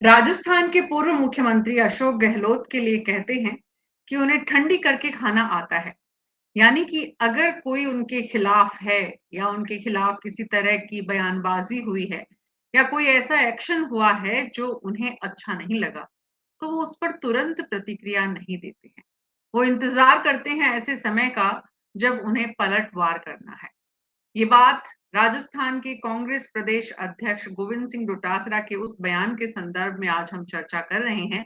राजस्थान के पूर्व मुख्यमंत्री अशोक गहलोत के लिए कहते हैं कि उन्हें ठंडी करके खाना आता है। यानी कि अगर कोई उनके खिलाफ है या उनके खिलाफ किसी तरह की बयानबाजी हुई है या कोई ऐसा एक्शन हुआ है जो उन्हें अच्छा नहीं लगा, तो वो उस पर तुरंत प्रतिक्रिया नहीं देते हैं। वो इंतजार करते हैं ऐसे समय का जब उन्हें पलटवार करना है। ये बात राजस्थान के कांग्रेस प्रदेश अध्यक्ष गोविंद सिंह डोटासरा के उस बयान के संदर्भ में आज हम चर्चा कर रहे हैं,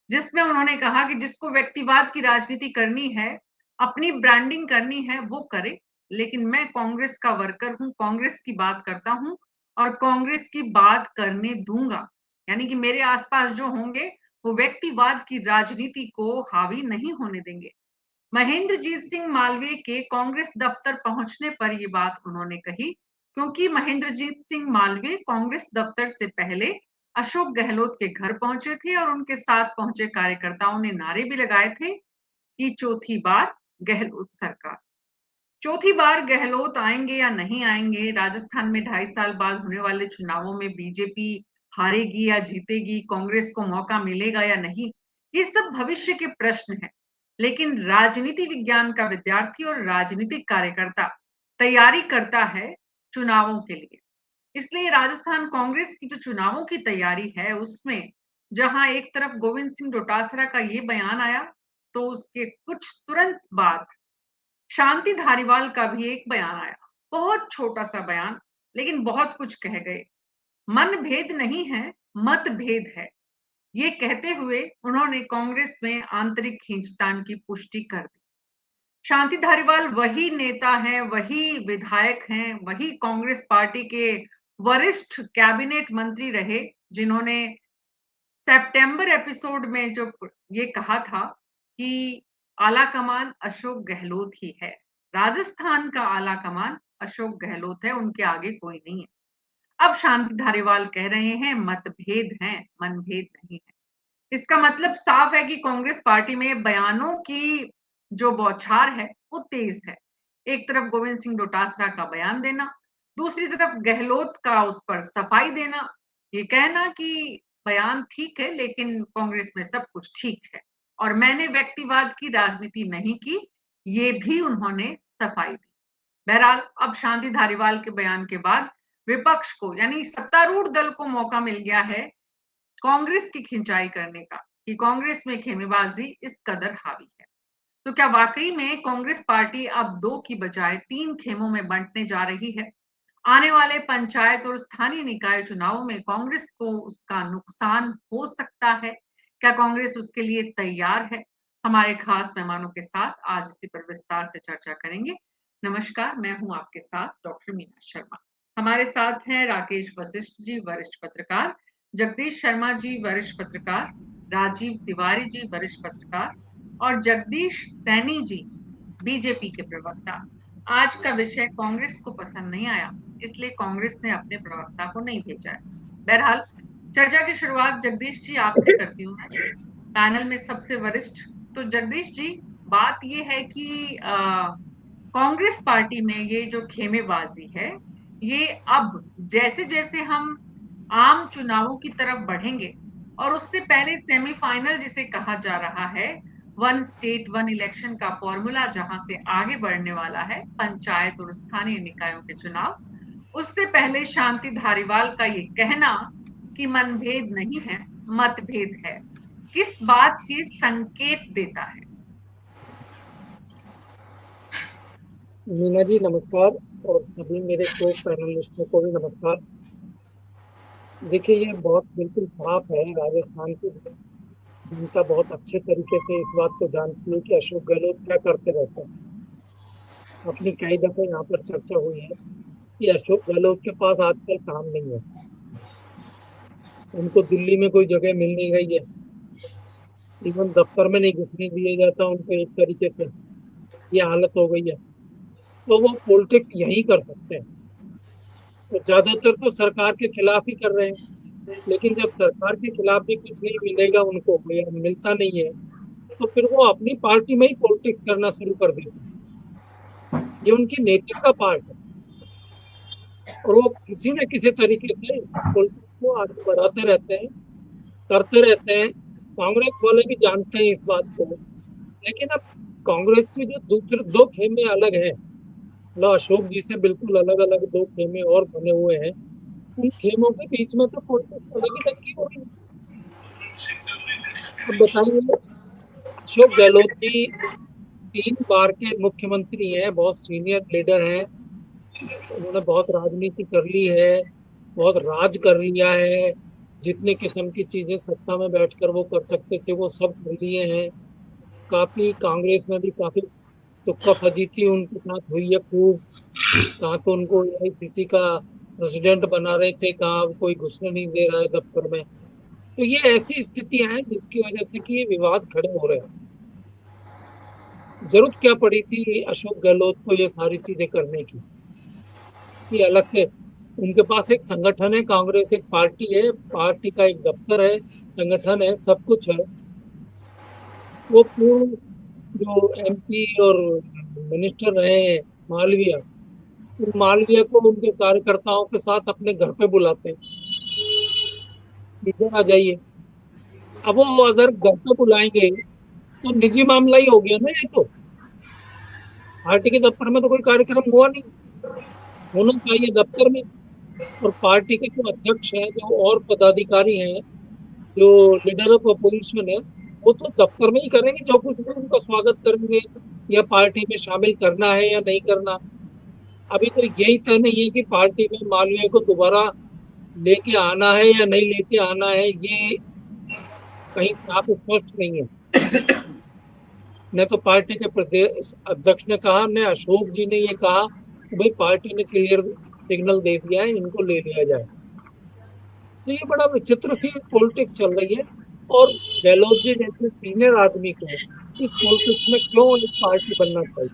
जिसमें उन्होंने कहा कि जिसको व्यक्तिवाद की राजनीति करनी है, अपनी ब्रांडिंग करनी है, वो करे, लेकिन मैं कांग्रेस का वर्कर हूं, कांग्रेस की बात करता हूं और कांग्रेस की बात करने दूंगा। यानी कि मेरे आसपास जो होंगे, वो व्यक्तिवाद की राजनीति को हावी नहीं होने देंगे। महेंद्रजीत सिंह मालवीय के कांग्रेस दफ्तर पहुंचने पर ये बात उन्होंने कही, क्योंकि महेंद्रजीत सिंह मालवीय कांग्रेस दफ्तर से पहले अशोक गहलोत के घर पहुंचे थे और उनके साथ पहुंचे कार्यकर्ताओं ने नारे भी लगाए थे कि चौथी बार गहलोत सरकार। चौथी बार गहलोत आएंगे या नहीं आएंगे, राजस्थान में 2.5 साल बाद होने वाले चुनावों में बीजेपी हारेगी या जीतेगी, कांग्रेस को मौका मिलेगा या नहीं, ये सब भविष्य के प्रश्न हैं। लेकिन राजनीति विज्ञान का विद्यार्थी और राजनीतिक कार्यकर्ता तैयारी करता है चुनावों के लिए। इसलिए राजस्थान कांग्रेस की जो चुनावों की तैयारी है, उसमें जहां एक तरफ गोविंद सिंह डोटासरा का ये बयान आया, तो उसके कुछ तुरंत बाद शांति धारीवाल का भी एक बयान आया। बहुत छोटा सा बयान, लेकिन बहुत कुछ कह गए। मन भेद नहीं है, मतभेद है, ये कहते हुए उन्होंने कांग्रेस में आंतरिक खींचतान की पुष्टि कर दी। शांति धारीवाल वही नेता हैं, वही विधायक हैं, वही कांग्रेस पार्टी के वरिष्ठ कैबिनेट मंत्री रहे, जिन्होंने सितंबर एपिसोड में जो ये कहा था कि आला कमान अशोक गहलोत ही है। राजस्थान का आला कमान अशोक गहलोत है, उनके आगे कोई नहीं है। अब शांति धारीवाल कह रहे हैं मतभेद हैं, मनभेद नहीं है। इसका मतलब साफ है कि कांग्रेस पार्टी में बयानों की जो बौछार है वो तेज है। एक तरफ गोविंद सिंह डोटासरा का बयान देना, दूसरी तरफ गहलोत का उस पर सफाई देना, ये कहना कि बयान ठीक है लेकिन कांग्रेस में सब कुछ ठीक है और मैंने व्यक्तिवाद की राजनीति नहीं की, ये भी उन्होंने सफाई दी। बहरहाल अब शांति धारीवाल के बयान के बाद विपक्ष को यानी सत्तारूढ़ दल को मौका मिल गया है कांग्रेस की खिंचाई करने का कि कांग्रेस में खेमेबाजी इस कदर हावी है। तो क्या वाकई में कांग्रेस पार्टी अब 2 की बजाय 3 खेमों में बंटने जा रही है? आने वाले पंचायत और स्थानीय निकाय चुनावों में कांग्रेस को उसका नुकसान हो सकता है। क्या कांग्रेस उसके लिए तैयार है? हमारे खास मेहमानों के साथ आज इसी पर विस्तार से चर्चा करेंगे। नमस्कार, मैं हूं आपके साथ डॉक्टर मीना शर्मा। हमारे साथ हैं राकेश वशिष्ठ जी, वरिष्ठ पत्रकार, जगदीश शर्मा जी, वरिष्ठ पत्रकार, राजीव तिवारी जी, वरिष्ठ पत्रकार और जगदीश सैनी जी, बीजेपी के प्रवक्ता। आज का विषय कांग्रेस को पसंद नहीं आया, इसलिए कांग्रेस ने अपने प्रवक्ता को नहीं भेजा है। बहरहाल चर्चा की शुरुआत जगदीश जी आपसे करती हूँ मैं, पैनल में सबसे वरिष्ठ। तो जगदीश जी, बात ये है कि कांग्रेस पार्टी में ये जो खेमेबाजी है, ये अब जैसे जैसे हम आम चुनावों की तरफ बढ़ेंगे और उससे पहले सेमीफाइनल जिसे कहा जा रहा है, वन स्टेट वन इलेक्शन का फॉर्मूला जहां से आगे बढ़ने वाला है, पंचायत और स्थानीय निकायों के चुनाव, उससे पहले शांति धारीवाल का ये कहना कि मनभेद नहीं है, मतभेद है, किस बात के संकेत देता है? मीना जी नमस्कार और सभी मेरे को पैनलिस्टों को भी नमस्कार। देखिए ये बहुत बिल्कुल साफ है, राजस्थान की जनता बहुत अच्छे तरीके से इस बात को जानती है कि अशोक गहलोत क्या करते रहते हैं। अपनी कई दफे यहाँ पर चर्चा हुई है कि अशोक गहलोत के पास आजकल काम नहीं है, उनको दिल्ली में कोई जगह मिल नहीं रही है, इवन दफ्तर में नहीं घुसने दिया जाता उनको, एक तरीके से ये हालत हो गई है। तो वो पॉलिटिक्स यही कर सकते हैं, तो ज्यादातर तो सरकार के खिलाफ ही कर रहे हैं। लेकिन जब सरकार के खिलाफ भी कुछ नहीं मिलेगा उनको या मिलता नहीं है, तो फिर वो अपनी पार्टी में ही पॉलिटिक्स करना शुरू कर देते हैं। ये उनकी नेचर का पार्ट है और वो किसी न किसी तरीके से पॉलिटिक्स को आगे बढ़ाते रहते हैं करते रहते हैं। कांग्रेस वाले भी जानते हैं इस बात को, लेकिन अब कांग्रेस के जो दूसरे दो खेमे अलग हैं, मतलब अशोक जी से बिल्कुल अलग अलग दो खेमे और बने हुए हैं। उन खेमों के बीच में तो पॉलिटिक्स अलग ही ढंग की हो रही है। अब बताइए, अशोक गहलोत जी 3 बार के मुख्यमंत्री हैं, बहुत सीनियर लीडर हैं, उन्होंने बहुत राजनीति कर ली है, बहुत राज कर लिया है, जितने किस्म की चीजें सत्ता में बैठकर वो कर सकते थे वो सब कर लिए हैं। काफी कांग्रेस में भी काफी तुक्का फजीती उनके साथ हुई है खूब। कहाँ तो उनको एआईसीसी का प्रेसिडेंट बना रहे थे, कहाँ कोई घुसने नहीं दे रहा है दफ्तर में। तो ये ऐसी स्थितियां हैं जिसकी वजह से कि ये विवाद खड़े हो रहे हैं। जरूरत क्या पड़ी थी अशोक गहलोत को ये सारी चीजें करने की, कि अलग से उनके पास एक संगठन है, कांग्रेस एक पार्टी है, पार्टी का एक दफ्तर है, संगठन है, सब कुछ है। वो पूर्व जो एमपी और मिनिस्टर रहे हैं मालवीय, उन मालवीय को उनके कार्यकर्ताओं के साथ अपने घर पे बुलाते हैं, इधर आ जाइए। अब वो अगर घर पे बुलाएंगे तो निजी मामला ही हो गया ना ये तो। पार्टी के दफ्तर में तो कोई कार्यक्रम हुआ नहीं, होना चाहिए दफ्तर में। और पार्टी के जो अध्यक्ष हैं, जो और पदाधिकारी हैं, जो लीडर ऑफ अपोजिशन है, वो तो दफ्तर में ही करेंगे जो कुछ भी, उनका स्वागत करेंगे या पार्टी में शामिल करना है या नहीं करना। अभी तो यही तय नहीं है कि पार्टी में मालवीय को दोबारा लेके आना है या नहीं लेके आना है, ये कहीं साफ स्पष्ट नहीं है। न तो पार्टी के प्रदेश अध्यक्ष ने कहा, न अशोक जी ने ये कहा कि भाई पार्टी ने क्लियर सिग्नल दे दिया है, इनको ले लिया जाए। तो ये बड़ा विचित्र सी पॉलिटिक्स चल रही है। और गहलोत जी जैसे सीनियर आदमी को इस पॉलिटिक्स में क्यों एक पार्टी बनना चाहिए,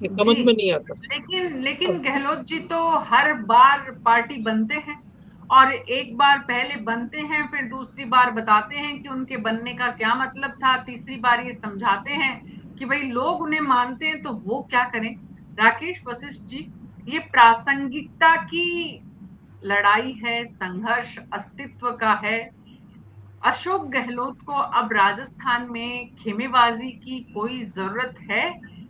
ये जी, समझ में नहीं आता। लेकिन लेकिन अब गहलोत जी तो हर बार पार्टी बनते हैं, और एक बार पहले बनते हैं, फिर दूसरी बार बताते हैं कि उनके बनने का क्या मतलब था, तीसरी बार ये समझाते हैं कि भाई लोग उन्हें मानते हैं तो वो क्या करें। राकेश वशिष्ठ जी, ये प्रासंगिकता की लड़ाई है, संघर्ष अस्तित्व का है। अशोक गहलोत को अब राजस्थान में खेमेबाजी की कोई जरूरत है,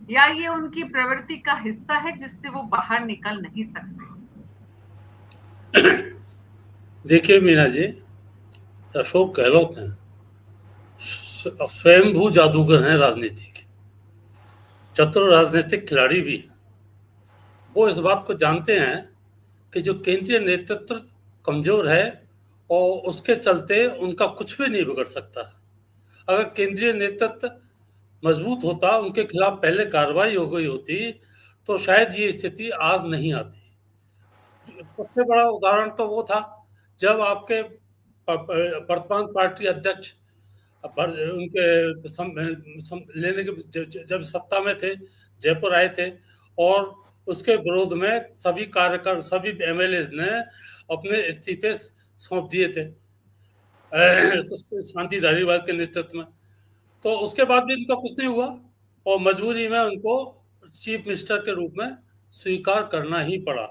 या ये उनकी प्रवृत्ति का हिस्सा है जिससे वो बाहर निकल नहीं सकते? देखिए मीना जी, अशोक गहलोत हैं, स्वयंभू जादूगर हैं राजनीति के, चतुर राजनीतिक खिलाड़ी भी हैं। वो इस बात को जानते हैं कि जो केंद्रीय नेतृत्व कमजोर है और उसके चलते उनका कुछ भी नहीं बिगड़ सकता। अगर केंद्रीय नेतृत्व मजबूत होता, उनके खिलाफ पहले कार्रवाई हो गई होती, तो शायद ये स्थिति आज नहीं आती। सबसे बड़ा उदाहरण तो वो था जब आपके वर्तमान पार्टी अध्यक्ष उनके लेने के जब सत्ता में थे, जयपुर आए थे, और उसके विरोध में सभी कार्यकर्ता, सभी एमएलए ने अपने इस्तीफे सौंप दिए थे शांति धारीवाल के नेतृत्व में। तो उसके बाद भी इनका कुछ नहीं हुआ और मजबूरी में उनको चीफ मिनिस्टर के रूप में स्वीकार करना ही पड़ा।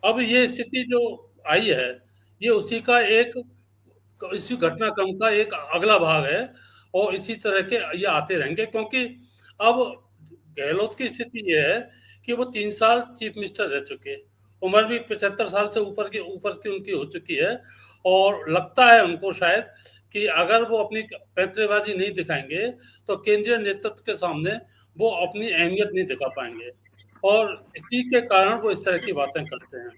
अब ये स्थिति जो आई है, ये उसी का इसी घटनाक्रम का एक अगला भाग है, और इसी तरह के ये आते रहेंगे, क्योंकि अब गहलोत की स्थिति ये है कि वो 3 साल चीफ मिनिस्टर रह चुके हैं, उम्र भी 75 साल से ऊपर की उनकी हो चुकी है, और लगता है उनको शायद कि अगर वो अपनी पैंतरेबाजी नहीं दिखाएंगे तो केंद्रीय नेतृत्व के सामने वो अपनी अहमियत नहीं दिखा पाएंगे, और इसी के कारण वो इस तरह की बातें करते हैं।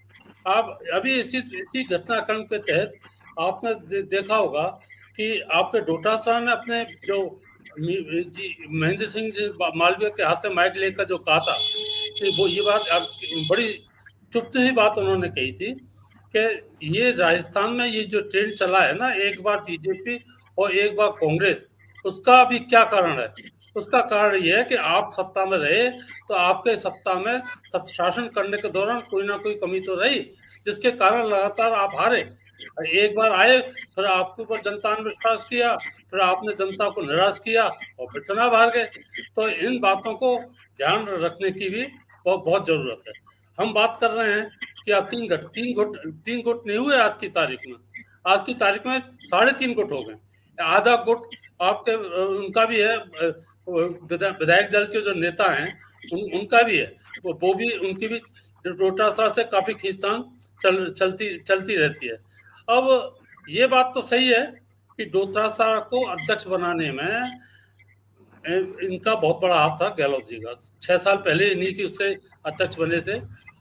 आप अभी इसी घटनाक्रम के तहत आपने देखा होगा कि आपके डोटासरा ने अपने जो महेंद्र सिंह जी मालवीय के हाथ से माइक लेकर जो कहा था कि वो ये बात बड़ी चुपती हुई बात उन्होंने कही थी कि ये राजस्थान में ये जो ट्रेंड चला है ना, एक बार बीजेपी और एक बार कांग्रेस, उसका अभी क्या कारण है? उसका कारण ये है कि आप सत्ता में रहे तो आपके सत्ता में शासन करने के दौरान कोई ना कोई कमी तो रही, जिसके कारण लगातार आप हारे। एक बार आए, फिर आपके ऊपर जनता ने विश्वास किया, फिर आपने जनता को निराश किया और फिर चुनाव हार गए। तो इन बातों को ध्यान रखने की भी बहुत जरूरत है। हम बात कर रहे हैं कि आप तीन गुट नहीं हुए आज की तारीख में, आज की तारीख में 3.5 गुट हो गए। आधा गुट आपके उनका भी है, विधायक दल के जो नेता हैं उनका भी है, वो भी उनकी भी डोटासरा से काफी खींचतान चलती रहती है। अब ये बात तो सही है कि डोटासरा को अध्यक्ष बनाने में इनका बहुत बड़ा हाथ था, गहलोत जी का। 6 साल पहले इन्हीं की उससे अध्यक्ष बने थे।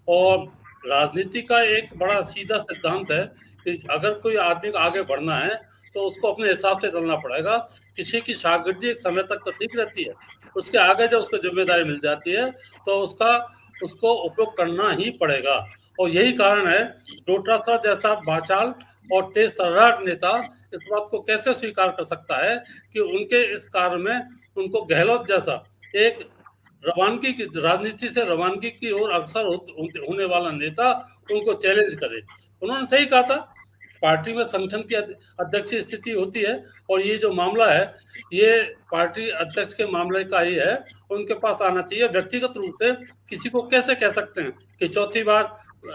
और राजनीति का एक बड़ा सीधा सिद्धांत है कि अगर कोई आदमी को आगे बढ़ना है तो उसको अपने हिसाब से चलना पड़ेगा। किसी की शागिर्दी एक समय तक तो ठीक रहती है, उसके आगे जब उसको जिम्मेदारी मिल जाती है तो उसको उपयोग करना ही पड़ेगा। और यही कारण है डोटासरा जैसा बाचाल और तेज तर्रार नेता इस बात को कैसे स्वीकार कर सकता है कि उनके इस कार्य में उनको गहलोत जैसा एक रवानगी की राजनीति से रवानगी की ओर अक्सर होने वाला नेता उनको चैलेंज करे। उन्होंने सही कहा था, पार्टी में संगठन की अध्यक्ष स्थिति होती है और ये जो मामला है ये पार्टी अध्यक्ष के मामले का ही है, उनके पास आना चाहिए। व्यक्तिगत रूप से किसी को कैसे कह सकते हैं कि चौथी बार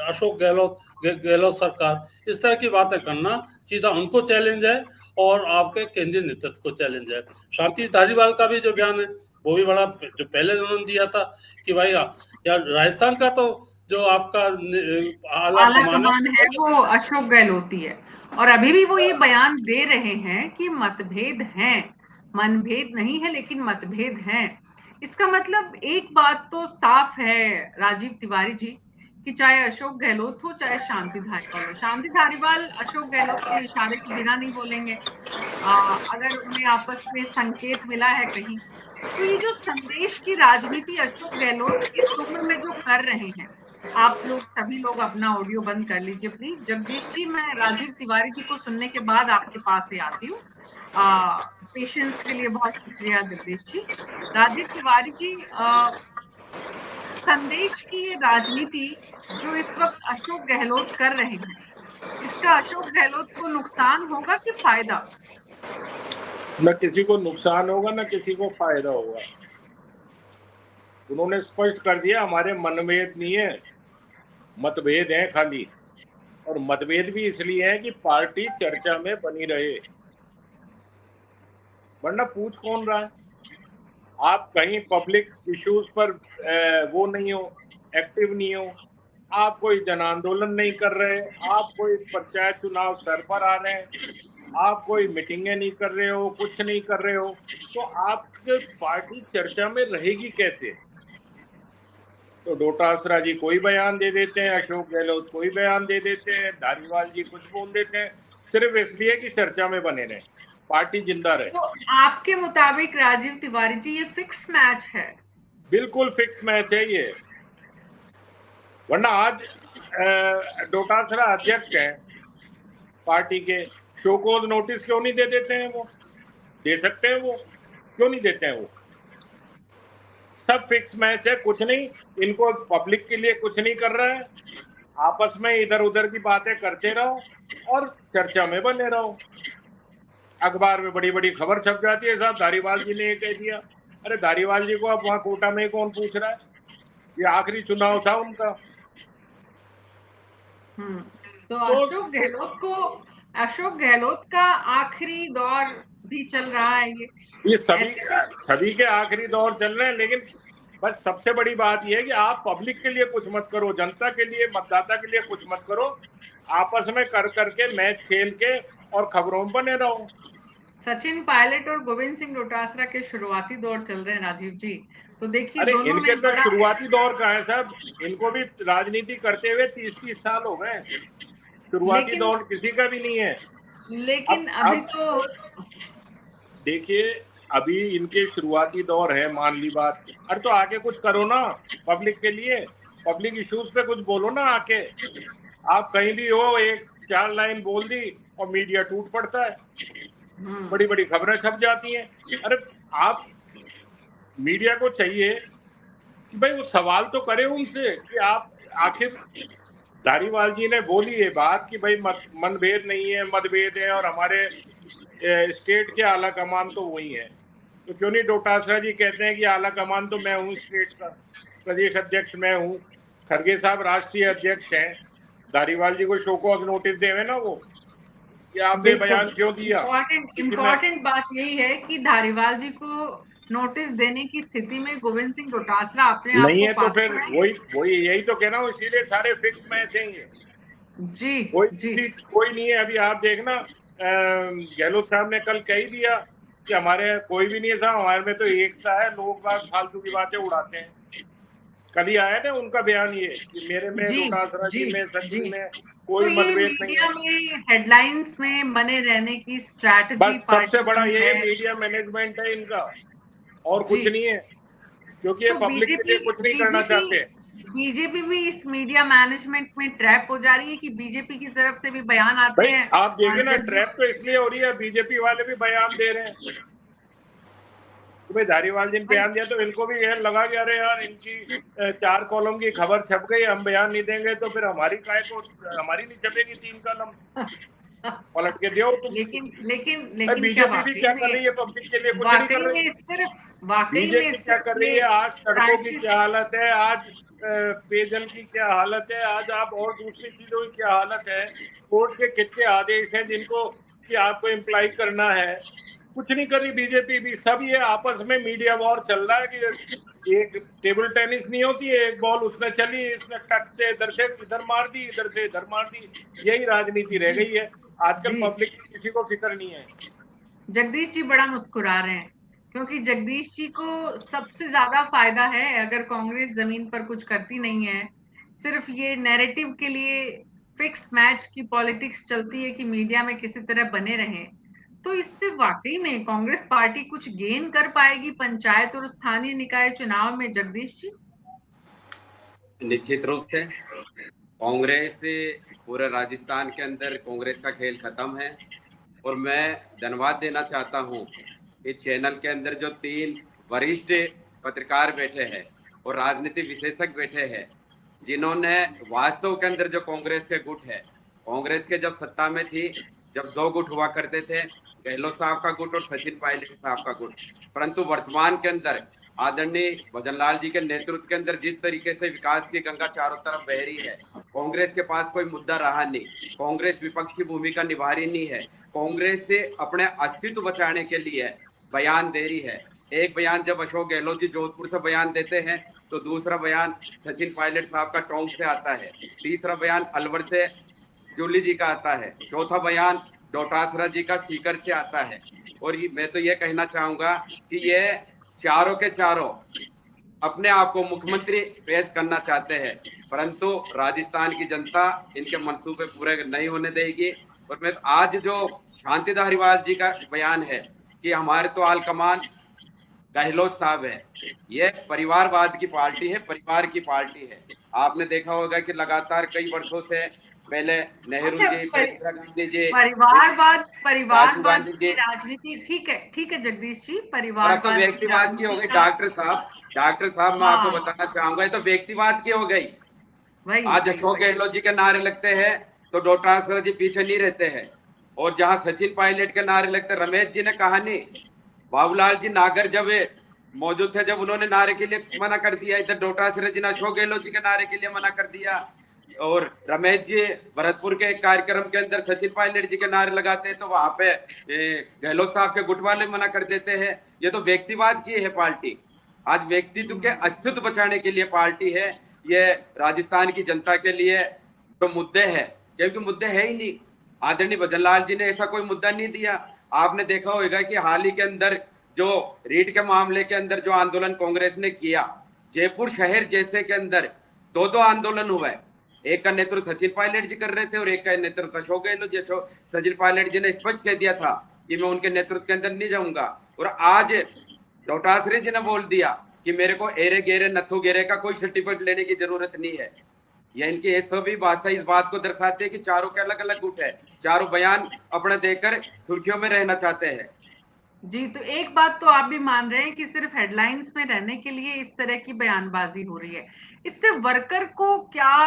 अशोक गहलोत सरकार, इस तरह की बातें करना सीधा उनको चैलेंज है और आपके केंद्रीय नेतृत्व को चैलेंज है। शांति धारीवाल का भी जो बयान है वो भी बड़ा, जो पहले उन्होंने दिया था कि भाई यार राजस्थान का तो जो आपका आला कमान है वो अशोक गहलोत है, और अभी भी वो ये बयान दे रहे हैं कि मतभेद हैं, मनभेद नहीं है लेकिन मतभेद हैं। इसका मतलब एक बात तो साफ है राजीव तिवारी जी कि चाहे अशोक गहलोत हो चाहे शांति धारीवाल हो, शांति धारीवाल अशोक गहलोत के इशारे के बिना नहीं बोलेंगे। अगर उन्हें आपस में संकेत मिला है कहीं, तो ये जो संदेश की राजनीति अशोक गहलोत इस उम्र में जो कर रहे हैं, आप लोग सभी लोग अपना ऑडियो बंद कर लीजिए प्लीज। जगदीश जी, मैं राजीव तिवारी जी को सुनने के बाद आपके पास से आती हूँ। पेशेंस के लिए बहुत शुक्रिया जगदीश जी। राजीव तिवारी जी, संदेश की ये राजनीति जो इस वक्त अशोक गहलोत कर रहे हैं, इसका अशोक गहलोत को नुकसान होगा कि फायदा? न किसी को नुकसान होगा न किसी को फायदा होगा। उन्होंने स्पष्ट कर दिया हमारे मनभेद नहीं है, मतभेद है खाली। और मतभेद भी इसलिए है कि पार्टी चर्चा में बनी रहे, वरना पूछ कौन रहा है। आप कहीं पब्लिक इश्यूज पर वो नहीं हो, एक्टिव नहीं हो, आप कोई जन आंदोलन नहीं कर रहे, आप कोई पंचायत चुनाव सर पर आ रहे हैं, आप कोई मीटिंगें नहीं कर रहे हो, कुछ नहीं कर रहे हो, तो आपके पार्टी चर्चा में रहेगी कैसे? तो डोटासरा जी कोई बयान दे देते हैं, अशोक गहलोत कोई बयान दे देते हैं, धारीवाल जी कुछ बोल देते हैं, सिर्फ इसलिए कि चर्चा में बने रहे, पार्टी जिंदा रहे। तो आपके मुताबिक राजीव तिवारी जी ये फिक्स मैच है? बिल्कुल फिक्स मैच है ये, वरना आज डोटासरा अध्यक्ष हैं पार्टी के, शो कॉज नोटिस क्यों नहीं दे देते हैं? वो दे सकते हैं, वो क्यों नहीं देते हैं? वो सब फिक्स मैच है, कुछ नहीं, इनको पब्लिक के लिए कुछ नहीं कर रहा है, आपस में इधर उधर की बातें करते रहो और चर्चा में बने रहो। अखबार में बड़ी बड़ी खबर छप जाती है, साहब धारीवाल जी ने ये कह दिया। अरे धारीवाल जी को अब वहां कोटा में कौन पूछ रहा है? ये आखिरी चुनाव था उनका। तो अशोक गहलोत का आखिरी दौर भी चल रहा है। ये सभी के आखिरी दौर चल रहे हैं, लेकिन बस सबसे बड़ी बात यह है कि आप पब्लिक के लिए कुछ मत करो, जनता के लिए, मतदाता के लिए कुछ मत करो, आपस में कर करके मैच खेल के और खबरों में बने रहो। सचिन पायलट और गोविंद सिंह डोटासरा के शुरुआती दौर चल रहे हैं राजीव जी, तो देखिए अरे इनके तो शुरुआती दौर का है साहब, इनको भी राजनीति करते हुए 30-30 साल हो गए, शुरुआती दौर किसी का भी नहीं है। लेकिन अभी तो देखिए, अभी इनके शुरुआती दौर है, मान ली बात। अरे तो आके कुछ करो ना पब्लिक के लिए, पब्लिक इश्यूज पे कुछ बोलो ना आके। आप कहीं भी हो, 1-4 लाइन बोल दी और मीडिया टूट पड़ता है, बड़ी बड़ी खबरें छप जाती हैं। अरे आप मीडिया को चाहिए कि भाई वो सवाल तो करे उनसे कि आप आखिर, धारीवाल जी ने बोली ये बात कि भाई मनभेद नहीं है, मतभेद है, और हमारे स्टेट के आला कमान तो वही है, तो क्यों नहीं डोटासरा जी कहते हैं कि आला कमान तो मैं हूँ, स्टेट का प्रदेश अध्यक्ष मैं हूँ, खड़गे साहब राष्ट्रीय अध्यक्ष हैं, धारीवाल जी को शो कॉज नोटिस देवे ना वो। कि आपने बयान क्यों दिया। इम्पोर्टेंट बात यही है कि धारीवाल जी को नोटिस देने की स्थिति में गोविंद सिंह डोटासरा अपने आप नहीं को है तो फिर पात्र वही यही तो कह रहा हूँ, इसीलिए सारे फिक्स मैच हैं ये। जी कोई नहीं है। अभी आप देखना, गहलोत साहब ने कल कह ही दिया कि हमारे कोई भी नहीं है साहब, हमारे में तो एकता है, लोग बात फालतू की बातें उड़ाते हैं। कल ही आया ना उनका बयान ये कि मेरे में, डोटासरा जी में, सचिन में कोई तो ये मतभेद नहीं मीडिया है। में हेडलाइंस में बने रहने की स्ट्रैटेजी बस सबसे बड़ा पार्टी ये है। मीडिया मैनेजमेंट है इनका, और जी। कुछ नहीं है, क्योंकि ये तो पब्लिक के लिए कुछ नहीं करना चाहते। बीजेपी भी इस मीडिया मैनेजमेंट में ट्रैप हो जा रही है कि बीजेपी की तरफ से भी बयान आते भाई हैं। आप देखिए ना, ट्रैप तो इसलिए हो रही है, बीजेपी वाले भी बयान दे रहे हैं कि भाई धारीवाल जी ने बयान दिया तो इनको भी यह लगा कि अरे यार इनकी 4 कॉलम की खबर छप गई, हम बयान नहीं देंगे तो फिर हमारी नहीं छपेगी 3 कॉलम, पलट के दो तुम। लेकिन बीजेपी भी क्या कर रही है पब्लिक के लिए? कुछ नहीं कर रही है। बीजेपी क्या कर रही है? आज सड़कों की क्या हालत है, आज पेयजल की क्या हालत है, आज आप और दूसरी चीजों की क्या हालत है, कोर्ट के कितने आदेश हैं जिनको कि आपको इम्प्लाई करना है। कुछ नहीं कर रही बीजेपी भी। सब ये आपस में मीडिया वॉर चल रहा है कि एक टेबल टेनिस नहीं होती है, एक बॉल उसने चली, इसने टक से इधर मार दी, इधर से इधर मार दी। यही राजनीति रह गई है आजकल। पब्लिक की किसी को फिक्र नहीं है। जगदीश जी बड़ा मुस्कुरा रहे हैं क्योंकि जगदीश जी को सबसे ज्यादा फायदा है अगर कांग्रेस जमीन पर कुछ करती नहीं है, सिर्फ ये नैरेटिव के लिए फिक्स मैच की पॉलिटिक्स चलती है कि मीडिया में किसी तरह बने रहें, तो इससे वाकई में कांग्रेस पार्टी कुछ गेन कर पाएगी पंचायत और स्थानीय निकाय चुनाव में। जगदीश जी निश्चित रूप से कांग्रेस पूरे राजस्थान के अंदर कांग्रेस का खेल खत्म है। और मैं धन्यवाद देना चाहता हूं इस चैनल के अंदर जो 3 वरिष्ठ पत्रकार बैठे हैं और राजनीतिक विशेषज्ञ बैठे हैं, जिन्होंने वास्तव के अंदर जो कांग्रेस के गुट है, कांग्रेस के जब सत्ता में थी, जब 2 गुट हुआ करते थे, गहलोत साहब का गुट और सचिन पायलट साहब का गुट, परंतु वर्तमान के अंदर आदरणीय भजनलाल जी के नेतृत्व के अंदर जिस तरीके से विकास की गंगा चारों तरफ बह रही है, कांग्रेस के पास कोई मुद्दा रहा नहीं, कांग्रेस विपक्ष की भूमिका निभा रही नहीं है, कांग्रेस से अपने अस्तित्व बचाने के लिए बयान दे रही है। एक बयान जब अशोक गहलोत जी जोधपुर से बयान देते हैं तो दूसरा बयान सचिन पायलट साहब का टोंक से आता है, तीसरा बयान अलवर से जूली जी का आता है, चौथा बयान डोटासरा जी का सीकर से आता है। और मैं तो ये कहना चाहूंगा कि ये चारों के चारों अपने आप को मुख्यमंत्री पेश करना चाहते हैं, परंतु राजस्थान की जनता इनके मंसूबे पूरे नहीं होने देगी। और मैं आज जो शांति धारीवाल जी का बयान है कि हमारे तो आल कमान गहलोत साहब है, ये परिवारवाद की पार्टी है, परिवार की पार्टी है। आपने देखा होगा कि लगातार कई वर्षों से पहले नेहरू जी, इंदिरा गांधी जी, परिवारवाद की राजनीति, ठीक है जगदीश जी, और अब तो व्यक्तिवाद की हो गई। डॉक्टर साहब मैं आपको बताना चाहूंगा, ये तो व्यक्तिवाद की हो गई। आज अशोक गहलोत जी के नारे लगते हैं तो डोटासरा जी पीछे नहीं रहते हैं, और जहां सचिन पायलट के नारे लगते, रमेश जी ने कहा नहीं, बाबूलाल जी नागर जब मौजूद थे, जब उन्होंने नारे के लिए मना कर दिया, इधर डोटासरा जी ने अशोक गहलोत जी के नारे के लिए मना कर दिया, और रमेश जी भरतपुर के एक कार्यक्रम के अंदर सचिन पायलट जी के नारे लगाते हैं तो वहां पे गहलोत साहब के गुट वाले मना कर देते हैं। ये तो व्यक्तिवाद की है पार्टी। आज व्यक्तित्व के अस्तित्व बचाने के लिए पार्टी है। ये राजस्थान की जनता के लिए जो मुद्दे है, क्योंकि मुद्दे है ही नहीं, आदरणीय भजनलाल जी ने ऐसा कोई मुद्दा नहीं दिया। आपने देखा होगा कि हाल ही के अंदर जो रीट के मामले के अंदर जो आंदोलन कांग्रेस ने किया, जयपुर शहर जैसे के अंदर 2 आंदोलन हुए, एक का नेतृत्व सचिन पायलट जी कर रहे थे और एक का नेतृत्व अशोक गहलोत जी। सचिन पायलट जी ने स्पष्ट कह दिया था कि मैं उनके नेतृत्व के अंदर नहीं जाऊंगा, और आज डोटासरे जी ने बोल दिया कि मेरे को एरे गेरे नथु गेरे का कोई सर्टिफिकेट लेने की जरूरत नहीं है। यह इनकी सभी भाषा इस बात को दर्शाती है कि चारों के अलग अलग गुट है, चारों बयान अपने देकर सुर्खियों में रहना चाहते हैं। जी, तो एक बात तो आप भी मान रहे हैं कि सिर्फ हेडलाइंस में रहने के लिए इस तरह की बयानबाजी हो रही है, इससे वर्कर को क्या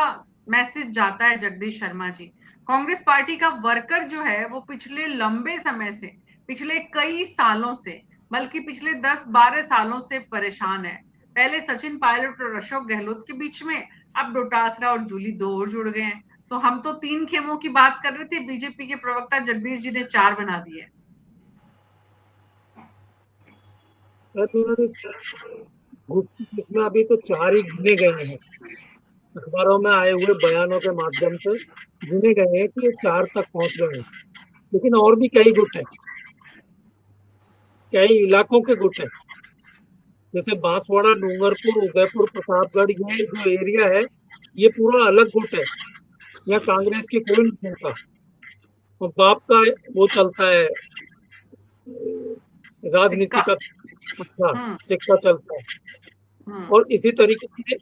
मैसेज जाता है जगदीश शर्मा जी? कांग्रेस पार्टी का वर्कर जो है वो पिछले लंबे समय से, पिछले कई सालों से, बल्कि पिछले 10-12 सालों से परेशान है। पहले सचिन पायलट और अशोक गहलोत के बीच में, अब डोटासरा और जूली 2 और जुड़ गए हैं। तो हम तो 3 खेमों की बात कर रहे थे, बीजेपी के प्रवक्ता जगदीश जी ने 4 बना दिए। इसमें अभी तो 4 ही गिने गए हैं, अखबारों में आए हुए बयानों के माध्यम से गिने गए हैं कि ये 4 तक पहुंच गए हैं, लेकिन और भी कई गुट है, कई इलाकों के गुट है, जैसे बांसवाड़ा, डूंगरपुर, उदयपुर, प्रतापगढ़, ये जो एरिया है ये पूरा अलग गुट है। यहाँ कांग्रेस की कोई नहीं होता, और बाप का वो चलता है, राजनीति का अच्छा सिक्का चलता है। और इसी तरीके से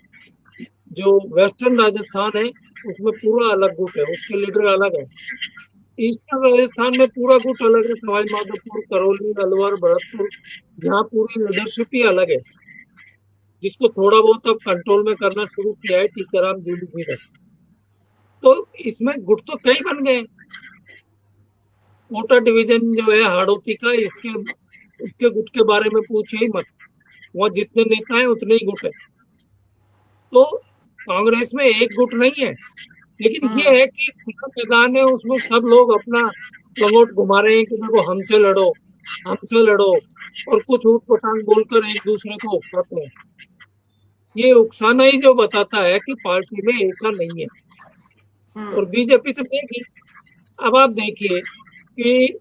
जो वेस्टर्न राजस्थान है उसमें पूरा अलग गुट है, उसके लीडर अलग है। ईस्टर्न राजस्थान में पूरा गुट अलग है, सवाई माधोपुर, करौली, अलवर, भरतपुर, यहाँ पूरी लीडरशिप ही अलग है, जिसको थोड़ा बहुत अब कंट्रोल में करना शुरू किया है टीकाराम जूली जी ने। तो इसमें गुट तो कई बन गए। कोटा डिवीजन जो है हाड़ौती का, उसके गुट के बारे में पूछे ही मत, वहाँ जितने नेता हैं उतने ही गुट है। तो कांग्रेस में एक गुट नहीं है, लेकिन ये है कि खुला मैदान है, उसमें सब लोग अपना प्रमोट घुमा रहे हैं कि देखो हमसे लड़ो, हमसे लड़ो, और कुछ ऊट पटांग बोलकर एक दूसरे को उकसाते हैं। ये उकसाना ही जो बताता है कि पार्टी में एकता नहीं है। और बीजेपी से देखिए, अब आप देखिए कि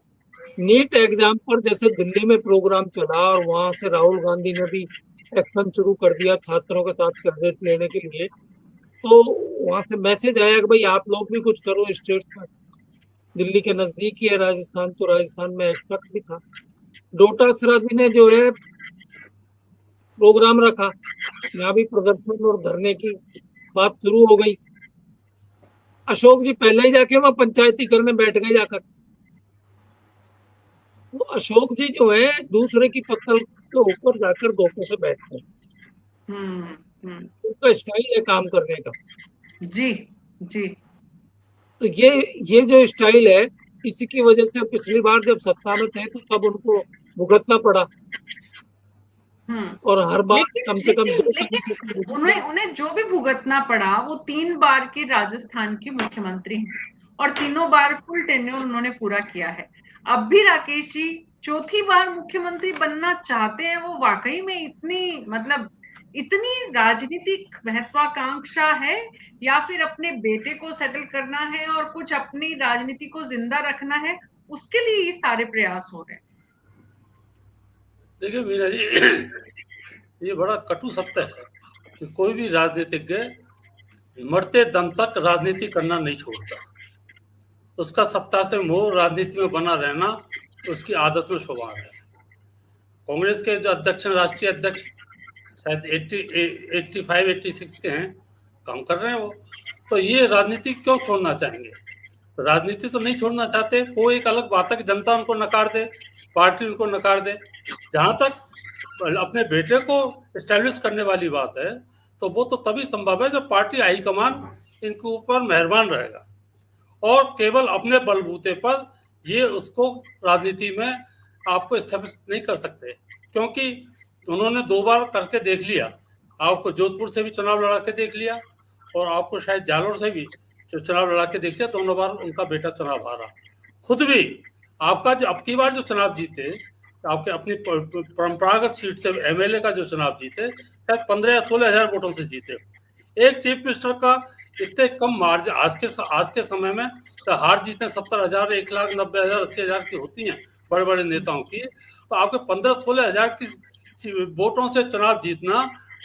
नीट एग्जाम पर जैसे दिल्ली में प्रोग्राम चला और वहां से राहुल गांधी ने भी एक्शन शुरू कर दिया छात्रों के साथ क्रेडिट लेने के लिए, तो वहां से मैसेज आया कि भाई आप लोग भी कुछ करो स्टेट में। दिल्ली के नजदीक ही है राजस्थान, तो राजस्थान में एक्सपेक्ट भी था। डोटा अक्षरा जी ने जो है प्रोग्राम रखा, यहाँ भी प्रदर्शन और धरने की बात शुरू हो गई। अशोक जी पहले ही जाके वहां पंचायती करने बैठ गए जाकर। तो अशोक जी जो है दूसरे की पत्तल के ऊपर जाकर धोखे से बैठते हैं। उनका स्टाइल है काम करने का। जी जी। तो ये जो स्टाइल है, इसी की वजह से पिछली बार जब सत्ता में थे तो तब उनको भुगतना पड़ा। और हर बार कम से कम उन्हें जो भी भुगतना पड़ा, वो 3 बार के राजस्थान के मुख्यमंत्री हैं और तीनों बार फुल टेन्योर उन्होंने पूरा किया है। अब भी राकेश जी 4थी बार मुख्यमंत्री बनना चाहते हैं। वो वाकई में इतनी राजनीतिक महत्वाकांक्षा है, या फिर अपने बेटे को सेटल करना है और कुछ अपनी राजनीति को जिंदा रखना है, उसके लिए ये सारे प्रयास हो रहे हैं? देखिए मीरा जी, ये बड़ा कटु सत्य है कि कोई भी राजनीतिज्ञ मरते दम तक राजनीति करना नहीं छोड़ता। उसका सत्ता से मोह, राजनीति में बना रहना तो उसकी आदत में शुमार है। कांग्रेस के जो अध्यक्ष, राष्ट्रीय अध्यक्ष शायद 85-86 के हैं, काम कर रहे हैं वो। तो ये राजनीति क्यों छोड़ना चाहेंगे? तो राजनीति तो नहीं छोड़ना चाहते। वो एक अलग बात है कि जनता उनको नकार दे, पार्टी उनको नकार दे। जहां तक अपने बेटे को एस्टैब्लिश करने वाली बात है, तो वो तो तभी संभव है जब पार्टी हाईकमान इनके ऊपर मेहरबान रहेगा, और केवल अपने बलबूते पर ये उसको राजनीति में आपको एस्टैब्लिश नहीं कर सकते, क्योंकि उन्होंने 2 बार करके देख लिया। आपको जोधपुर से भी चुनाव लड़ा के देख लिया, और आपको शायद जालोर से भी जो चुनाव लड़ा के देख लिया। दोनों बार उनका बेटा चुनाव हारा। खुद भी आपका जो अब की बार जो चुनाव जीते, आपके अपनी परंपरागत सीट से एमएलए का जो चुनाव जीते, शायद 15 या 16 हजार वोटों से जीते। एक चीफ मिनिस्टर का इतने कम मार्जिन आज के समय में तो हार जीतें 70,000, 1,90,000, 80,000 की होती हैं बड़े बड़े नेताओं की। तो आपके 15-16 हजार की वोटों से चुनाव जीतना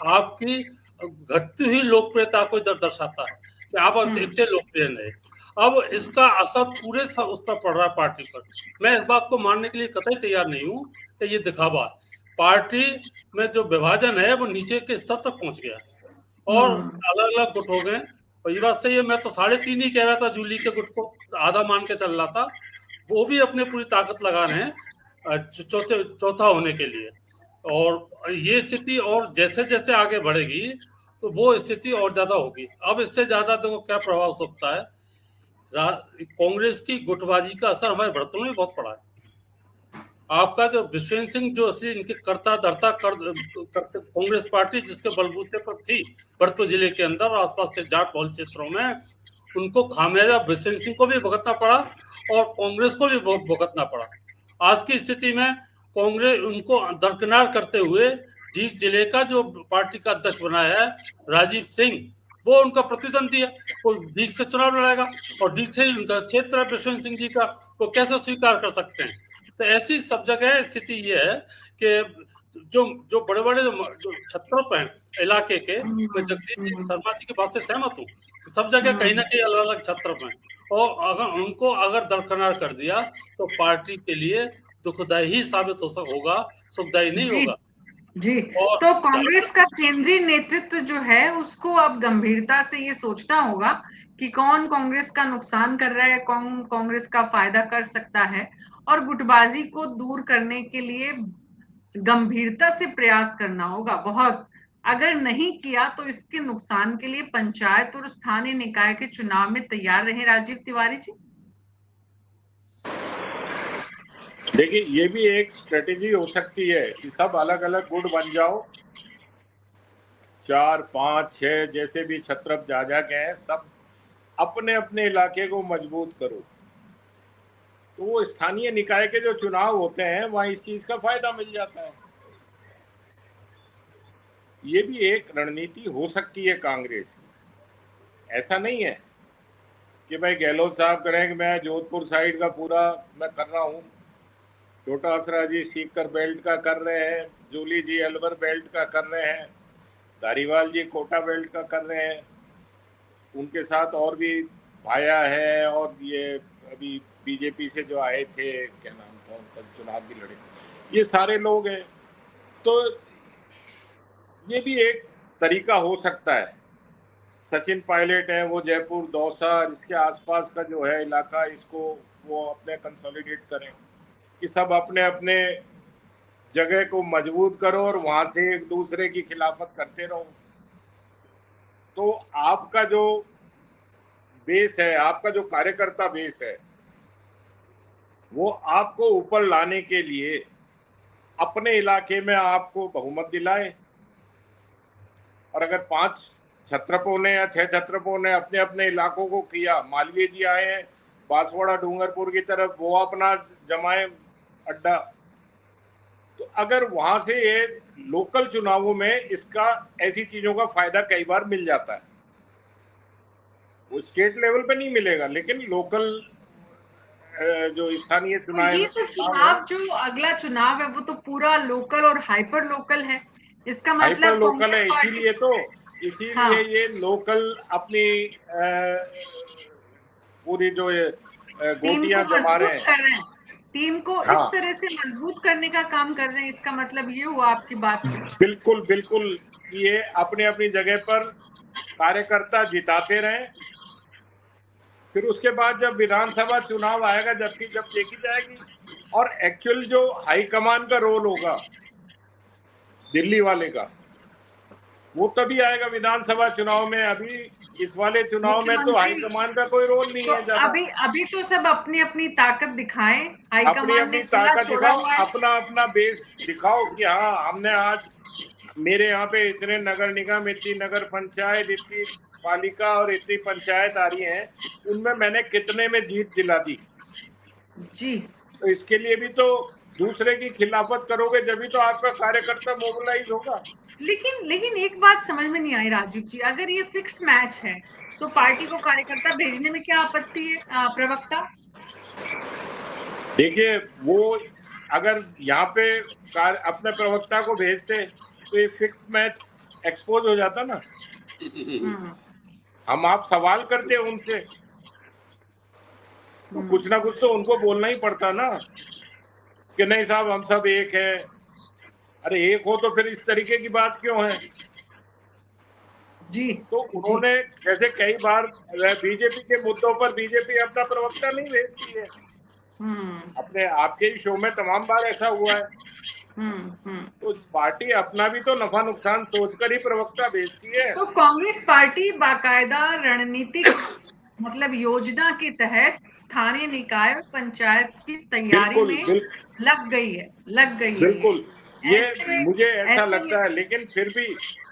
आपकी घटती हुई लोकप्रियता को दर्शाता है कि आप इतने लोकप्रिय नहीं। अब इसका असर पूरे उस पर पड़ रहा है, पार्टी पर। मैं इस बात को मानने के लिए कतई तैयार नहीं हूँ कि ये दिखावा। पार्टी में जो विभाजन है वो नीचे के स्तर तक पहुंच गया और अलग अलग गुट हो गए। और ये बात सही है, मैं तो 3.5 ही कह रहा था जूली के गुट को, आधा मान के चल रहा था। वो भी अपने पूरी ताकत लगा रहे हैं चौथा होने के लिए। और ये स्थिति और जैसे जैसे आगे बढ़ेगी तो वो स्थिति और ज्यादा होगी। अब इससे ज्यादा देखो क्या प्रभाव हो सकता है। कांग्रेस की गुटबाजी का असर हमारे भरतपुर में बहुत पड़ा है। आपका जो विश्वेंद्र सिंह, जो असली इनके करता धरता कांग्रेस पार्टी जिसके बलबूते पर थी भरतपुर जिले के अंदर और आसपास के जाट बहुल क्षेत्रों में, उनको खामियाजा बिशन सिंह को भी भुगतना पड़ा और कांग्रेस को भी भुगतना पड़ा। आज की स्थिति में कांग्रेस उनको दरकिनार करते हुए डीग जिले का जो पार्टी का अध्यक्ष बनाया है राजीव सिंह, वो उनका प्रतिद्वंदी है, वो डीग से चुनाव लड़ेगा और डीग से ही उनका क्षेत्र है बिशन सिंह जी का, वो कैसे स्वीकार कर सकते हैं। तो ऐसी सब जगह स्थिति ये है कि जो बड़े बड़े जो छत्रप हैं इलाके के, मैं जगदीश शर्मा जी की बात से सहमत हूँ, सब जगह कहीं ना कहीं अलग अलग छत्रप हैं और अगर उनको दरकिनार कर दिया तो पार्टी के लिए दुखदायी ही साबित होगा, सुखदायी नहीं होगा। जी, तो कांग्रेस का केंद्रीय नेतृत्व जो है उसको अब गंभीरता से ये सोचना होगा कि कौन कांग्रेस का नुकसान कर रहा है, कौन कांग्रेस का फायदा कर सकता है, और गुटबाजी को दूर करने के लिए गंभीरता से प्रयास करना होगा बहुत। अगर नहीं किया तो इसके नुकसान के लिए पंचायत और स्थानीय निकाय के चुनाव में तैयार रहे राजीव तिवारी जी। देखिए, ये भी एक स्ट्रेटेजी हो सकती है कि सब अलग अलग गुट बन जाओ, 4, 5, 6 जैसे भी छत्रप जा के हैं, सब अपने अपने इलाके को मजबूत करो। तो वो स्थानीय निकाय के जो चुनाव होते हैं वहां इस चीज का फायदा मिल जाता है। ये भी एक रणनीति हो सकती है कांग्रेस की। ऐसा नहीं है कि भाई गहलोत साहब करें कि मैं जोधपुर साइड का पूरा मैं कर रहा हूँ, डोटासरा जी सीकर बेल्ट का कर रहे हैं, जूली जी अलवर बेल्ट का कर रहे हैं, धारीवाल जी कोटा बेल्ट का कर रहे हैं, उनके साथ और भी भाया है, और ये अभी बीजेपी से जो आए थे, क्या नाम था उनका, चुनाव भी लड़े, ये सारे लोग हैं। तो ये भी एक तरीका हो सकता है। सचिन पायलट है, वो जयपुर दौसा इसके आसपास का जो है इलाका, इसको वो अपने कंसोलिडेट करें कि सब अपने अपने जगह को मजबूत करो और वहां से एक दूसरे की खिलाफत करते रहो। तो आपका जो बेस है, आपका जो कार्यकर्ता बेस है, वो आपको ऊपर लाने के लिए अपने इलाके में आपको बहुमत दिलाए। और अगर 5 छत्रपों ने या 6 छत्रपों ने अपने अपने इलाकों को किया, मालवीय जी आए हैं बांसवाड़ा डूंगरपुर की तरफ, वो अपना जमाए अड्डा, तो अगर वहां से ये लोकल चुनावों में इसका ऐसी चीजों का फायदा कई बार मिल जाता है। वो स्टेट लेवल पे नहीं मिलेगा, लेकिन लोकल जो स्थानीय चुनाव, ये तो चुनाव जो अगला चुनाव है वो तो पूरा लोकल और हाइपर लोकल है। इसका मतलब हाइपर लोकल है, इसीलिए ये लोकल अपनी पूरी जो गोटियां जमा रहे हैं, टीम को इस तरह से मजबूत करने का काम कर रहे हैं। इसका मतलब ये हुआ आपकी बात। बिल्कुल बिल्कुल, ये अपनी अपनी जगह पर कार्यकर्ता जिताते रहें, फिर उसके बाद जब विधानसभा चुनाव आएगा, जब देखी जाएगी। और एक्चुअल जो हाईकमान का रोल होगा दिल्ली वाले का, वो तभी आएगा विधानसभा चुनाव में। अभी इस वाले चुनाव में तो हाईकमान का कोई रोल नहीं है ज्यादा। अभी तो सब अपनी अपनी ताकत दिखाएं, अपनी अपनी ताकत दिखाओ, अपना अपना बेस दिखाओ कि हाँ, हमने आज मेरे यहाँ पे इतने नगर निगम, इतनी नगर पंचायत, इतनी पालिका और इतनी पंचायत आ रही हैं, उनमें मैंने कितने में जीत दिला दी जी। तो इसके लिए भी तो दूसरे की खिलाफत करोगे, जब तो आपका कार्यकर्ता मोबिलाइज होगा। लेकिन एक बात समझ में नहीं आई राजीव जी, अगर ये फिक्स मैच है तो पार्टी को कार्यकर्ता भेजने में क्या आपत्ति है? प्रवक्ता देखिए, वो अगर यहाँ पे अपने प्रवक्ता को भेजते तो ये फिक्स मैच एक्सपोज हो जाता ना। हम आप सवाल करते उनसे, तो कुछ ना कुछ तो उनको बोलना ही पड़ता ना कि नहीं साहब हम सब एक है। अरे एक हो तो फिर इस तरीके की बात क्यों है जी। तो उन्होंने जैसे कई बार बीजेपी के मुद्दों पर बीजेपी अपना प्रवक्ता नहीं भेजती है। अपने आपके ही शो में तमाम बार ऐसा हुआ है। तो पार्टी अपना भी तो नफा नुकसान सोचकर ही प्रवक्ता भेजती है। तो कांग्रेस पार्टी बाकायदा रणनीतिक मतलब योजना के तहत स्थानीय निकाय पंचायत की तैयारी में लग गई है। बिल्कुल ये मुझे ऐसा लगता है, लेकिन फिर भी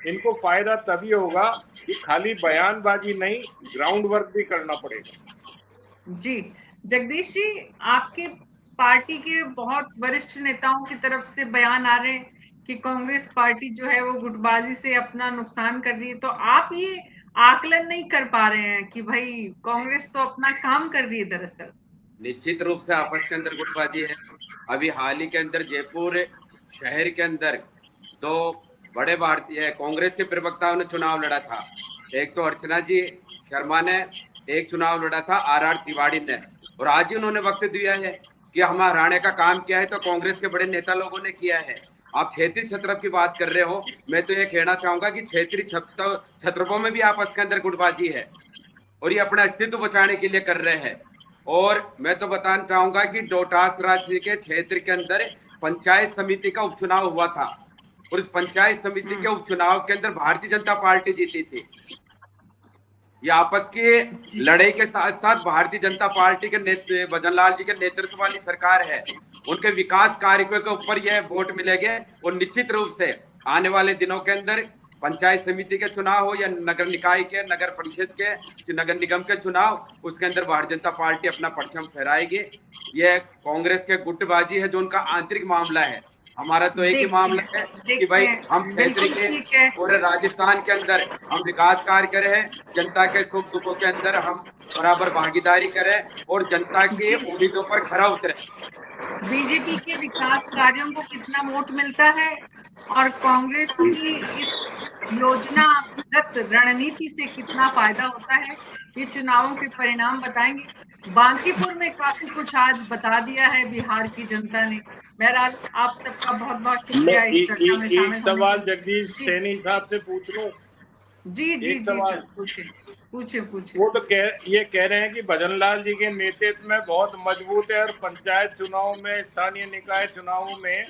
इनको फायदा तभी होगा कि खाली बयानबाजी नहीं, ग्राउंड वर्क भी करना पड़ेगा। जी, जगदीश जी, आपकी पार्टी के बहुत वरिष्ठ नेताओं की तरफ से बयान आ रहे हैं कि कांग्रेस पार्टी जो है वो गुटबाजी से अपना नुकसान कर रही है, तो आप ये आकलन नहीं कर पा रहे हैं कि भाई कांग्रेस तो अपना काम कर रही है दरअसल? निश्चित रूप से आपस के अंदर गुटबाजी है। अभी हाल ही के अंदर जयपुर शहर के अंदर दो बड़े भारतीय कांग्रेस के प्रवक्ताओं ने चुनाव लड़ा था। एक तो अर्चना जी शर्मा ने एक चुनाव लड़ा था, आर तिवारी ने, और आज ही उन्होंने वक्त दिया है कि हम हराने का काम किया है तो कांग्रेस के बड़े नेता लोगों ने किया है। आप क्षेत्रीय छत्रप की बात कर रहे हो, मैं तो ये कहना चाहूंगा कि क्षेत्रीय छत्रपों में भी आपस के अंदर गुटबाजी है और ये अपना अस्तित्व बचाने के लिए कर रहे हैं। और मैं तो बताना चाहूंगा कि डोटास राज्य के क्षेत्र के अंदर पंचायत समिति का उपचुनाव हुआ था और इस पंचायत समिति के उपचुनाव के अंदर भारतीय जनता पार्टी जीती थी। ये आपस की लड़ाई के साथ साथ भारतीय जनता पार्टी के भजनलाल जी के नेतृत्व वाली सरकार है, उनके विकास कार्य के ऊपर यह वोट मिलेंगे। और निश्चित रूप से आने वाले दिनों के अंदर पंचायत समिति के चुनाव हो या नगर निकाय के, नगर परिषद के, नगर निगम के चुनाव, उसके अंदर भारतीय जनता पार्टी अपना परचम फहराएगी। यह कांग्रेस के गुटबाजी है जो उनका आंतरिक मामला है। हमारा तो एक ही मामला है कि भाई हम क्षेत्र के पूरे राजस्थान के अंदर हम विकास कार्य करें, जनता के सुख दुखों के अंदर हम बराबर भागीदारी करें और जनता की उम्मीदों पर खरा उतरे। बीजेपी के विकास कार्यों को कितना वोट मिलता है और कांग्रेस की इस योजनागत रणनीति से कितना फायदा होता है, ये चुनावों के परिणाम बताएंगे। बांकीपुर में काफी कुछ आज बता दिया है बिहार की जनता ने। बहरहाल आप सबका बहुत बहुत शुक्रिया इस चर्चा में शामिल एक सवाल होने के जगदीश सैनी साहब से पूछ लूं? जी जी एक जी सवाल। सर, पूछिए पूछिए पूछिए। वो तो ये कह रहे हैं कि भजनलाल जी के नेतृत्व में बहुत मजबूत है और पंचायत चुनाव में, स्थानीय निकाय चुनावों में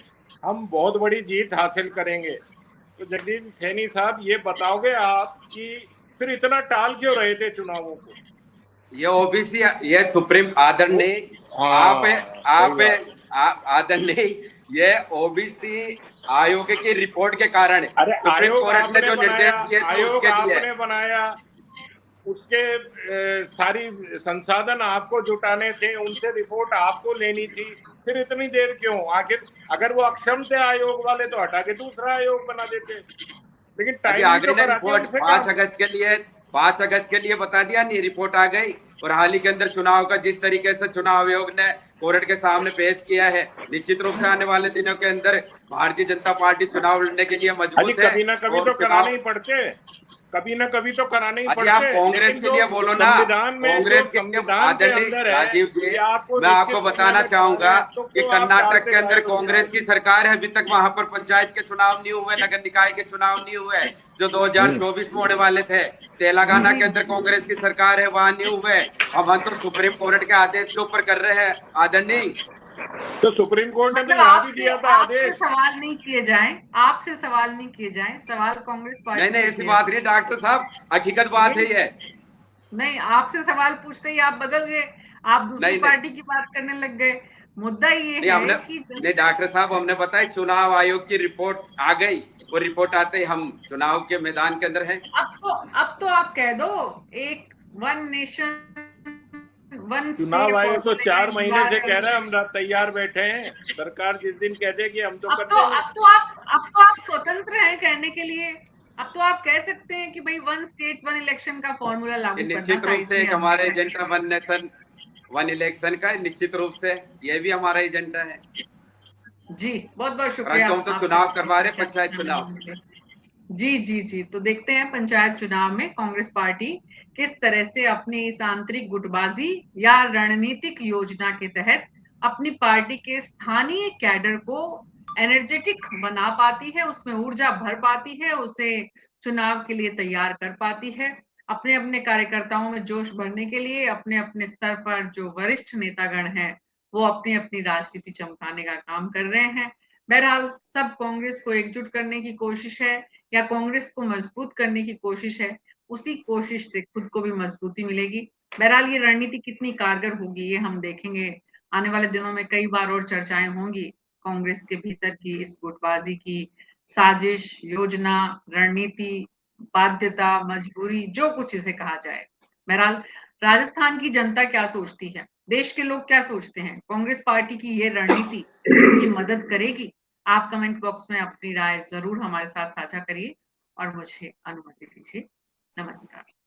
हम बहुत बड़ी जीत हासिल करेंगे। तो जगदीश सैनी साहब ये बताओगे आप कि फिर इतना टाल क्यों रहे थे चुनावों को? ये ओबीसी, ये सुप्रीम आदरणीय आप आदरणीय, ये ओबीसी आयोग की रिपोर्ट के कारण सुप्रीम कोर्ट ने जो निर्देश दिए थे उसके लिए आपने बनाया, उसके सारी संसाधन आपको जुटाने थे, उनसे रिपोर्ट आपको लेनी थी, फिर इतनी देर क्यों? आखिर अगर वो अक्षम थे आयोग वाले तो हटा के दूसरा आयोग बना देते। लेकिन टाइम आ भी गई तो ना कराते रिपोर्ट उनसे 5 अगस्त के लिए, 5 अगस्त के लिए बता दिया नहीं, रिपोर्ट आ गई। और हाल ही के अंदर चुनाव का जिस तरीके से चुनाव आयोग ने कोर्ट के सामने पेश किया है, निश्चित रूप से आने वाले दिनों के अंदर भारतीय जनता पार्टी चुनाव लड़ने के लिए मजबूत है। कभी ना कभी तो कराने ही पड़ते, कभी ना कभी तो कराने ही पड़ते। आप कांग्रेस के लिए बोलो ना, संविधान में, कांग्रेस के अंदर है, राजीव जी, मैं आपको बताना चाहूंगा कि कर्नाटक के अंदर कांग्रेस की सरकार है, अभी तक वहां पर पंचायत के चुनाव नहीं हुए, नगर निकाय के चुनाव नहीं हुए जो 2024 में होने वाले थे। तेलंगाना के अंदर कांग्रेस की सरकार है, वहां नहीं हुए। अब हम तो सुप्रीम कोर्ट के आदेश के ऊपर कर रहे हैं आदरणीय। तो सुप्रीम कोर्ट ने तो यहाँ भी दिया था आदेश। सवाल नहीं किए जाएं, आपसे सवाल नहीं किए जाएं, सवाल कांग्रेस पार्टी नहीं ऐसी बात नहीं डॉक्टर साहब, हकीकत बात है ये। नहीं, आपसे सवाल पूछते ही आप बदल गए, आप दूसरी पार्टी की बात करने लग गए। मुद्दा ये है कि नहीं डॉक्टर साहब, हमने बताया चुनाव आयोग की रिपोर्ट आ गई, वो रिपोर्ट आते ही हम चुनाव के मैदान के अंदर हैं। अब तो आप कह दो, एक वन नेशन वन चुनाव आयोग तो 4 महीने से कह रहा है हम तैयार बैठे हैं। सरकार जिस दिन कह दे कि हम तो कर देंगे। अब तो आप स्वतंत्र हैं कहने के लिए। अब तो आप कह सकते हैं कि भाई वन स्टेट वन इलेक्शन का फॉर्मूला लागू करना। निश्चित रूप से एक हमारे agenda one nation one election का निश्चित रूप से ये भी हमारा एजेंडा है। जी बहुत बहुत शुक्रिया। हम तो चुनाव करवा रहे, पंचायत चुनाव। जी जी जी, तो देखते हैं पंचायत चुनाव में कांग्रेस पार्टी किस तरह से अपनी इस आंतरिक गुटबाजी या रणनीतिक योजना के तहत अपनी पार्टी के स्थानीय कैडर को एनर्जेटिक बना पाती है, उसमें ऊर्जा भर पाती है, उसे चुनाव के लिए तैयार कर पाती है। अपने अपने कार्यकर्ताओं में जोश भरने के लिए अपने अपने स्तर पर जो वरिष्ठ नेतागण हैं वो अपनी अपनी राजनीति चमकाने का काम कर रहे हैं। बहरहाल सब कांग्रेस को एकजुट करने की कोशिश है या कांग्रेस को मजबूत करने की कोशिश है, उसी कोशिश से खुद को भी मजबूती मिलेगी। बहरहाल ये रणनीति कितनी कारगर होगी ये हम देखेंगे, आने वाले दिनों में कई बार और चर्चाएं होंगी। कांग्रेस के भीतर की इस गुटबाजी की साजिश, योजना, रणनीति, बाध्यता, मजबूरी, जो कुछ इसे कहा जाए। बहरहाल राजस्थान की जनता क्या सोचती है, देश के लोग क्या सोचते हैं, कांग्रेस पार्टी की ये रणनीति उनकी मदद करेगी? आप कमेंट बॉक्स में अपनी राय जरूर हमारे साथ साझा करिए और मुझे अनुमति दीजिए। नमस्कार।